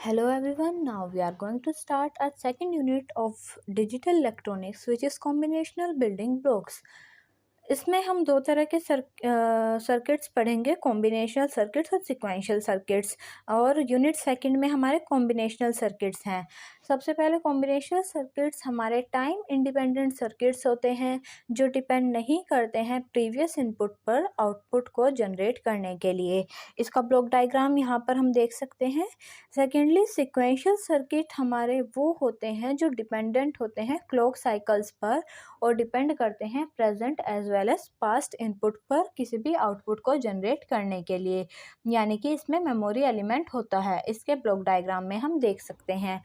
Hello everyone, now we are going to start our second unit of digital electronics which is combinational building blocks. इसमें हम दो तरह के circuits पढ़ेंगे, combinational circuits और sequential circuits. और यूनिट सेकंड में हमारे कॉम्बिनेशनल सर्किट्स हैं। सबसे पहले कॉम्बिनेशनल सर्किट्स हमारे टाइम इंडिपेंडेंट सर्किट्स होते हैं जो डिपेंड नहीं करते हैं प्रीवियस इनपुट पर आउटपुट को जनरेट करने के लिए। इसका ब्लॉक डायग्राम यहाँ पर हम देख सकते हैं। सेकेंडली सिक्वेंशियल सर्किट हमारे वो होते हैं जो डिपेंडेंट होते हैं क्लॉक साइकिल्स पर और डिपेंड करते हैं present as well as past input पर किसी भी आउटपुट को जनरेट करने के लिए, यानी कि इसमें मेमोरी एलिमेंट होता है। इसके ब्लॉक डायग्राम में हम देख सकते हैं।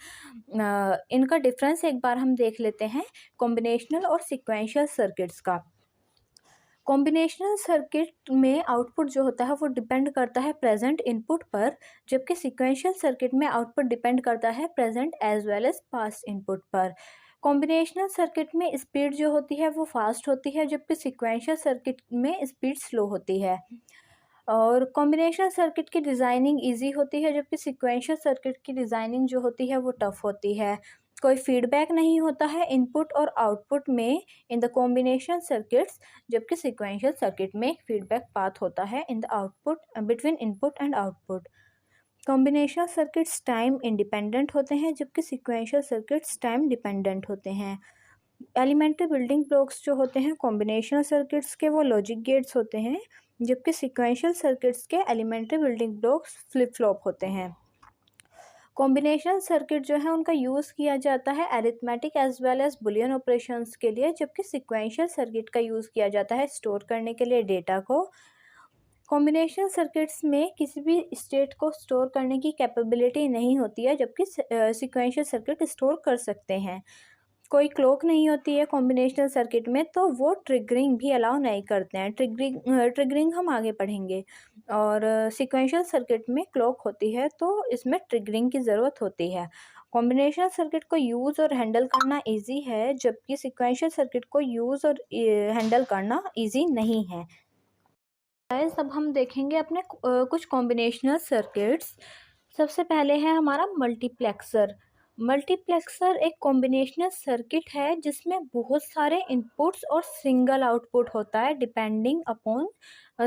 इनका डिफरेंस एक बार हम देख लेते हैं कॉम्बिनेशनल और सिक्वेंशियल सर्किट्स का। कॉम्बिनेशनल सर्किट में आउटपुट जो होता है वो डिपेंड करता है प्रेजेंट इनपुट पर, जबकि सिक्वेंशियल सर्किट में आउटपुट डिपेंड करता है present as well as past input पर। कॉम्बिनेशनल सर्किट में स्पीड जो होती है वो फास्ट होती है, जबकि सिक्वेंशियल सर्किट में स्पीड स्लो होती है। और कॉम्बिनेशनल सर्किट की डिज़ाइनिंग इजी होती है, जबकि सिक्वेंशियल सर्किट की डिज़ाइनिंग जो होती है वो टफ होती है। कोई फीडबैक नहीं होता है इनपुट और आउटपुट में इन द कॉम्बिनेशन सर्किट्स, जबकि सिक्वेंशियल सर्किट में फीडबैक पाथ होता है in the output between input and output. Combinational circuits time independent होते हैं, जबकि सिक्वेंशियल सर्किट्स टाइम डिपेंडेंट होते हैं। एलिमेंट्री बिल्डिंग ब्लॉक्स जो होते हैं कॉम्बिनेशनल सर्किट्स के वो लॉजिक गेट्स होते हैं, जबकि सिक्वेंशियल सर्किट्स के elementary building blocks flip flop होते हैं। कॉम्बिनेशनल सर्किट जो है उनका यूज़ किया जाता है arithmetic as well as Boolean operations के लिए, जबकि सिक्वेंशियल सर्किट का यूज़ किया जाता है स्टोर करने के लिए डेटा को। कॉम्बिनेशनल सर्किट्स में किसी भी स्टेट को स्टोर करने की कैपेबिलिटी नहीं होती है, जबकि सिक्वेंशियल सर्किट स्टोर कर सकते हैं। कोई क्लॉक नहीं होती है कॉम्बिनेशनल सर्किट में, तो वो ट्रिगरिंग भी अलाउ नहीं करते हैं। ट्रिगरिंग हम आगे पढ़ेंगे। और सिक्वेंशियल सर्किट में क्लॉक होती है तो इसमें ट्रिगरिंग की ज़रूरत होती है। कॉम्बिनेशनल सर्किट को यूज़ और हैंडल करना इजी है, जबकि सिक्वेंशियल सर्किट को यूज़ और हैंडल करना इजी नहीं है। अब हम देखेंगे अपने कुछ कॉम्बिनेशनल सर्किट्स। सबसे पहले है हमारा मल्टीप्लेक्सर। मल्टीप्लेक्सर एक कॉम्बिनेशनल सर्किट है जिसमें बहुत सारे इनपुट्स और सिंगल आउटपुट होता है डिपेंडिंग अपॉन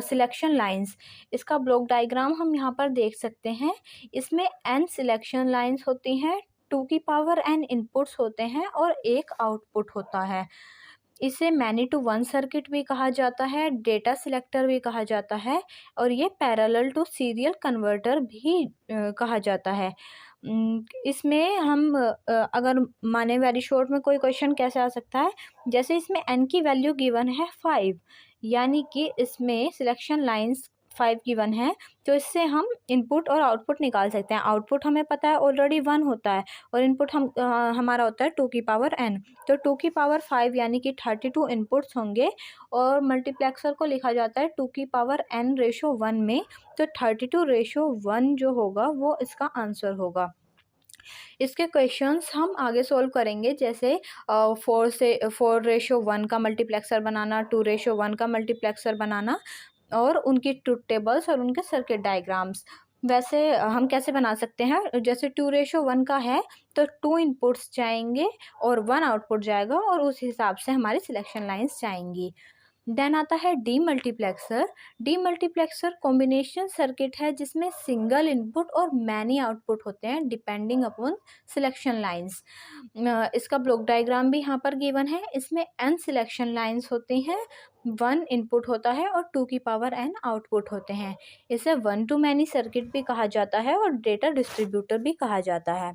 सिलेक्शन लाइंस। इसका ब्लॉक डायग्राम हम यहाँ पर देख सकते हैं। इसमें n सिलेक्शन लाइंस होती हैं, 2 की पावर n इनपुट्स होते हैं और एक आउटपुट होता है। इसे मैनी टू वन सर्किट भी कहा जाता है, डेटा सिलेक्टर भी कहा जाता है, और ये पैरेलल टू सीरियल कन्वर्टर भी कहा जाता है। इसमें हम अगर माने वेरी शॉर्ट में कोई क्वेश्चन कैसे आ सकता है, जैसे इसमें n की वैल्यू गिवन है 5, यानी कि इसमें सिलेक्शन लाइंस 5 गिवन है, तो इससे हम इनपुट और आउटपुट निकाल सकते हैं। आउटपुट हमें पता है ऑलरेडी 1 होता है और इनपुट हमारा होता है 2 की पावर n, तो 2 की पावर 5 यानी कि 32 इनपुट्स होंगे और मल्टीप्लेक्सर को लिखा जाता है 2 की पावर n/1 में, तो 32/1 जो होगा वो इसका आंसर होगा। इसके क्वेश्चंस हम आगे सोल्व करेंगे, जैसे 4/1 का मल्टीप्लेक्सर बनाना, 2/1 का मल्टीप्लेक्सर बनाना और उनकी ट्रुथ टेबल्स और उनके सर्किट डायग्राम्स। वैसे हम कैसे बना सकते हैं, जैसे 2/1 का है तो 2 इनपुट्स जाएंगे और 1 आउटपुट जाएगा और उस हिसाब से हमारी सिलेक्शन लाइंस जाएंगी। देन आता है डीमल्टीप्लेक्सर। डीमल्टीप्लेक्सर कॉम्बिनेशन सर्किट है जिसमें सिंगल इनपुट और मैनी आउटपुट होते हैं डिपेंडिंग अपॉन सिलेक्शन लाइंस। इसका ब्लॉक डायग्राम भी यहाँ पर गिवन है। इसमें n सिलेक्शन लाइंस होती हैं, 1 इनपुट होता है और 2 की पावर n आउटपुट होते हैं। इसे वन टू मैनी सर्किट भी कहा जाता है और डेटा डिस्ट्रीब्यूटर भी कहा जाता है।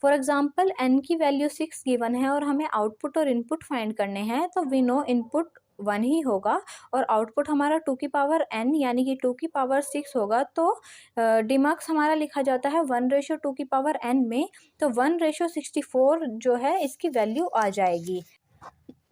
फॉर एग्जाम्पल n की वैल्यू 6 गिवन है और हमें आउटपुट और इनपुट फाइंड करने हैं, तो वी नो इनपुट 1 ही होगा और आउटपुट हमारा 2 की पावर n यानी कि 2 की पावर 6 होगा। तो डिमार्क्स हमारा लिखा जाता है 1/2 की पावर n में, तो 1/64 जो है इसकी वैल्यू आ जाएगी।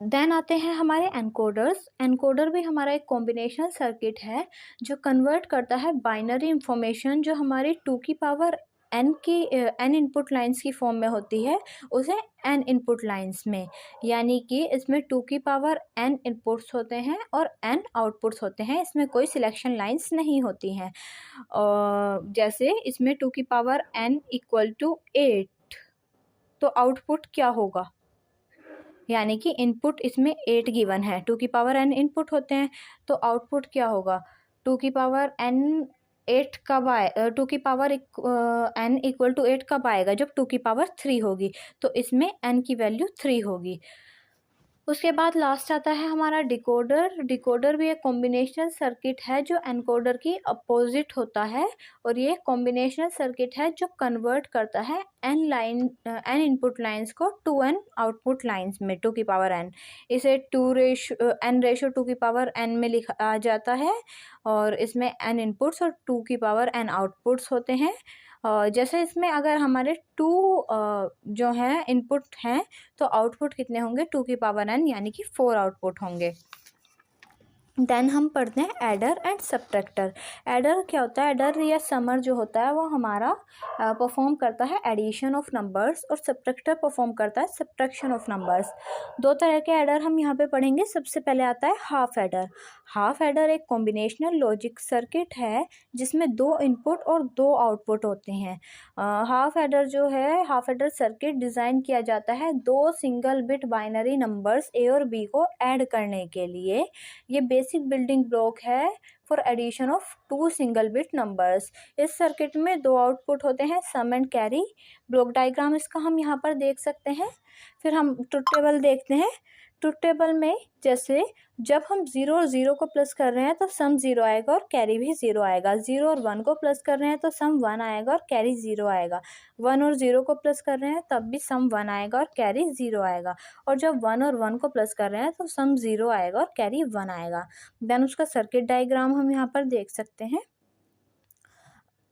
देन आते हैं हमारे एनकोडर्स। एनकोडर भी हमारा एक कॉम्बिनेशनल सर्किट है जो कन्वर्ट करता है बाइनरी इंफॉर्मेशन जो हमारी 2 की पावर n इनपुट लाइंस की फॉर्म में होती है उसे n इनपुट लाइंस में, यानी कि इसमें 2 की पावर n इनपुट्स होते हैं और n आउटपुट्स होते हैं, इसमें कोई सिलेक्शन लाइंस नहीं होती हैं। जैसे इसमें 2 की पावर n इक्वल टू 8, तो आउटपुट क्या होगा, यानी कि इनपुट इसमें 8 गिवन है, 2 की पावर n इनपुट होते हैं, तो आउटपुट क्या होगा, 2 की पावर n 8 कब आए, 2 की पावर n इक्वल टू 8 कब आएगा, जब 2 की पावर 3 होगी, तो इसमें n की वैल्यू 3 होगी। उसके बाद लास्ट आता है हमारा डिकोडर। डिकोडर भी एक कॉम्बिनेशनल सर्किट है जो एनकोडर की अपोजिट होता है, और ये कॉम्बिनेशनल सर्किट है जो कन्वर्ट करता है n इनपुट लाइंस को 2n आउटपुट लाइंस में, 2 की पावर n। इसे n रेशो 2 की पावर n में लिखा जाता है, और इसमें n इनपुट्स और 2 की पावर n आउटपुट्स होते हैं। जैसे इसमें अगर हमारे 2 जो हैं इनपुट हैं, तो आउटपुट कितने होंगे, 2 की पावर n, यानी कि 4 आउटपुट होंगे। देन हम पढ़ते हैं एडर एंड सब्ट्रैक्टर। एडर क्या होता है, एडर या समर जो होता है वो हमारा परफॉर्म करता है एडिशन ऑफ नंबर्स, और सब्ट्रैक्टर परफॉर्म करता है सब्ट्रैक्शन ऑफ नंबर्स। दो तरह के एडर हम यहाँ पे पढ़ेंगे। सबसे पहले आता है हाफ एडर। हाफ एडर एक कॉम्बिनेशनल लॉजिक सर्किट है जिसमें 2 इनपुट और 2 आउटपुट होते हैं। हाफ एडर जो है, हाफ एडर सर्किट डिज़ाइन किया जाता है 2 single bit binary numbers A और बी को ऐड करने के लिए। ये बेसिक बिल्डिंग ब्लॉक है for addition of 2 single bit numbers. इस सर्किट में 2 आउटपुट होते हैं, sum and carry. Block diagram इसका हम यहाँ पर देख सकते हैं। फिर हम ट्रुथ टेबल देखते हैं। ट्रुथ टेबल में जैसे जब हम 0 और 0 को प्लस कर रहे हैं तो सम 0 आएगा और कैरी भी 0 आएगा। 0 और 1 को प्लस कर रहे हैं तो सम 1 आएगा और कैरी 0 आएगा। 1 और 0 को प्लस कर रहे हैं तब भी सम 1 आएगा और कैरी 0 आएगा। और जब 1 और 1 को प्लस कर रहे हैं तो सम 0 आएगा और कैरी 1 आएगा। देन उसका सर्किट डायग्राम हम यहाँ पर देख सकते हैं।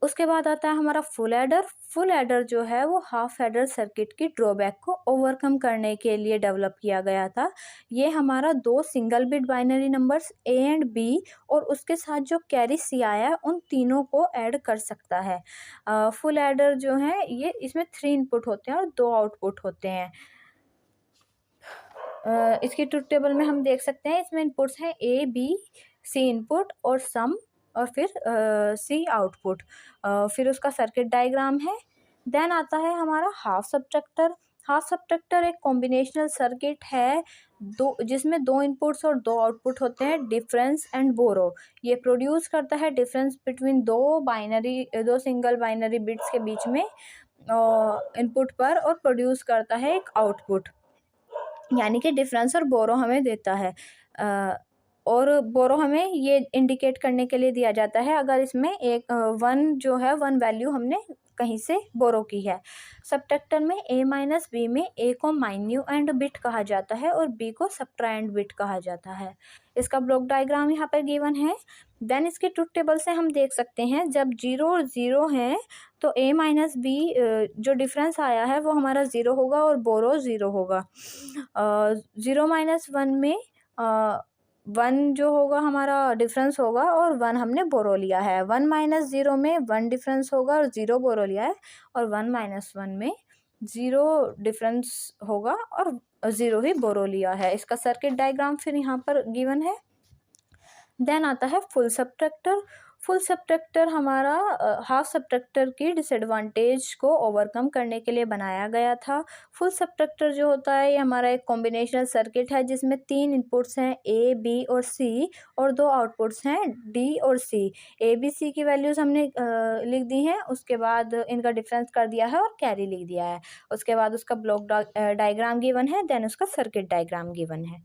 उसके बाद आता है हमारा फुल एडर। फुल एडर जो है वो हाफ एडर सर्किट की ड्रॉबैक को ओवरकम करने के लिए डेवलप किया गया था। ये हमारा 2 single bit binary numbers A and B और उसके साथ जो कैरी सी आया है उन तीनों को ऐड कर सकता है। फुल एडर जो है ये इसमें 3 इनपुट होते हैं और 2 आउटपुट होते हैं। इसकी ट्रुथ टेबल में हम देख सकते हैं, इसमें इनपुट्स हैं ए बी सी इनपुट और सम और फिर सी आउटपुट। फिर उसका सर्किट डायग्राम है। देन आता है हमारा हाफ सब्ट्रैक्टर। हाफ सब्ट्रैक्टर एक कॉम्बिनेशनल सर्किट है जिसमें 2 इनपुट्स और 2 आउटपुट होते हैं, डिफरेंस एंड बोरो। ये प्रोड्यूस करता है difference between 2 single binary bits के बीच में इनपुट पर, और प्रोड्यूस करता है एक आउटपुट, यानी कि डिफरेंस और बोरो हमें देता है। और बोरो हमें ये इंडिकेट करने के लिए दिया जाता है अगर इसमें एक 1 जो है 1 वैल्यू हमने कहीं से बोरो की है। सब्ट्रैक्टर में a माइनस बी में a को माइन्यूएंड बिट कहा जाता है और b को सब्ट्राइंड बिट कहा जाता है। इसका ब्लॉक डायग्राम यहाँ पर गिवन है। देन इसके ट्रुथ टेबल से हम देख सकते हैं जब 0 और 0 हैं तो a माइनस बी जो डिफरेंस आया है वो हमारा 0 होगा और बोरो 0 होगा। 0 माइनस 1 में 1 जो होगा हमारा डिफरेंस होगा और 1 हमने बोरो लिया है। 1 माइनस 0 में 1 डिफरेंस होगा और 0 बोरो लिया है, और 1 माइनस 1 में 0 डिफरेंस होगा और 0 ही बोरो लिया है। इसका सर्किट डायग्राम फिर यहाँ पर गिवन है। देन आता है फुल सब्ट्रैक्टर। फुल सब्ट्रैक्टर हमारा हाफ सब्ट्रैक्टर की डिसएडवांटेज को ओवरकम करने के लिए बनाया गया था। फुल सब्ट्रैक्टर जो होता है ये हमारा एक कॉम्बिनेशनल सर्किट है जिसमें 3 इनपुट्स हैं ए बी और सी और 2 आउटपुट्स हैं डी और सी। ए बी सी की वैल्यूज़ हमने लिख दी हैं, उसके बाद इनका डिफरेंस कर दिया है और कैरी लिख दिया है। उसके बाद उसका ब्लॉक डायग्राम गिवन है, देन उसका सर्किट डायग्राम गिवन है।